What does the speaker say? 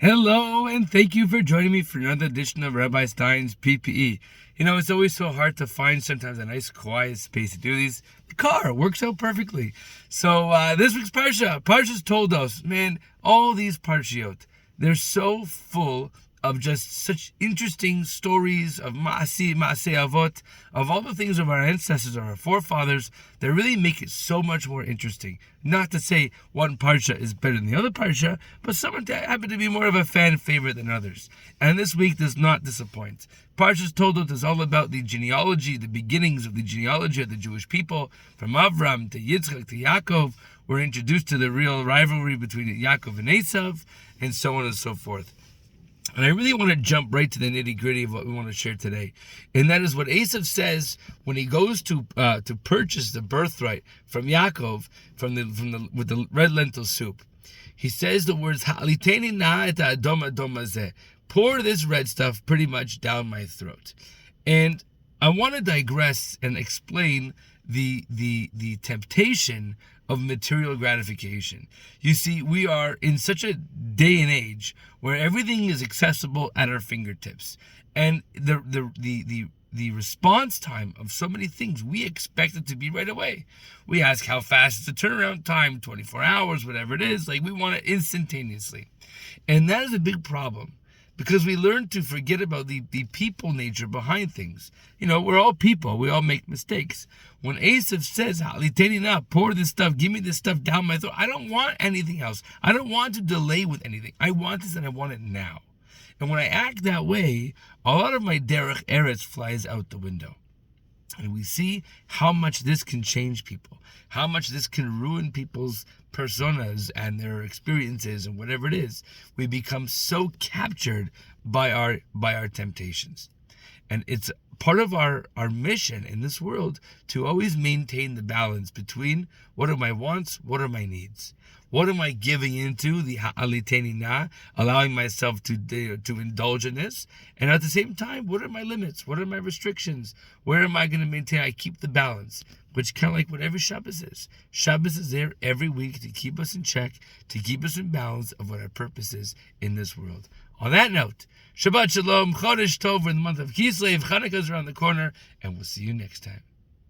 Hello, and thank you for joining me for another edition of Rabbi Stein's PPE. It's always so hard to find sometimes a nice quiet space to do these. The car works out perfectly. So this week's Parsha's Toldos. Man, all these Parshiot, they're so full of just such interesting stories of Maaseh Avot, of all the things of our ancestors, of our forefathers, that really make it so much more interesting. Not to say one Parsha is better than the other Parsha, but some happen to be more of a fan favorite than others. And this week does not disappoint. Parshas Toldot is all about the genealogy, the beginnings of the genealogy of the Jewish people, from Avram to Yitzchak to Yaakov. We're introduced to the real rivalry between Yaakov and Esav, and so on and so forth. And I really want to jump right to the nitty-gritty of what we want to share today. And that is what Esav says when he goes to purchase the birthright from Yaakov with the red lentil soup. He says the words, Ha'aliteni na et ha'adom adom hazeh. Pour this red stuff pretty much down my throat. And I want to digress and explain the temptation of material gratification. You see, we are in such a day and age where everything is accessible at our fingertips, and the response time of so many things, we expect it to be right away. We ask how fast is the turnaround time, 24 hours, whatever it is. Like, we want it instantaneously, and that is a big problem. Because we learn to forget about the people nature behind things. We're all people. We all make mistakes. When Esav says, Ha'aliteni na, pour this stuff, give me this stuff down my throat, I don't want anything else. I don't want to delay with anything. I want this and I want it now. And when I act that way, a lot of my derech eretz flies out the window. And we see how much this can change people, how much this can ruin people's personas and their experiences and whatever it is. We become so captured by our temptations. And it's part of our mission in this world to always maintain the balance between what are my wants, what are my needs. What am I giving into, the ha'aliteni na, allowing myself to indulge in this? And at the same time, what are my limits? What are my restrictions? Where am I going to maintain? I keep the balance, which kind of like whatever Shabbos is. Shabbos is there every week to keep us in check, to keep us in balance of what our purpose is in this world. On that note, Shabbat Shalom, Chodesh Tov, we're in the month of Kislev, Chanukah is around the corner, and we'll see you next time.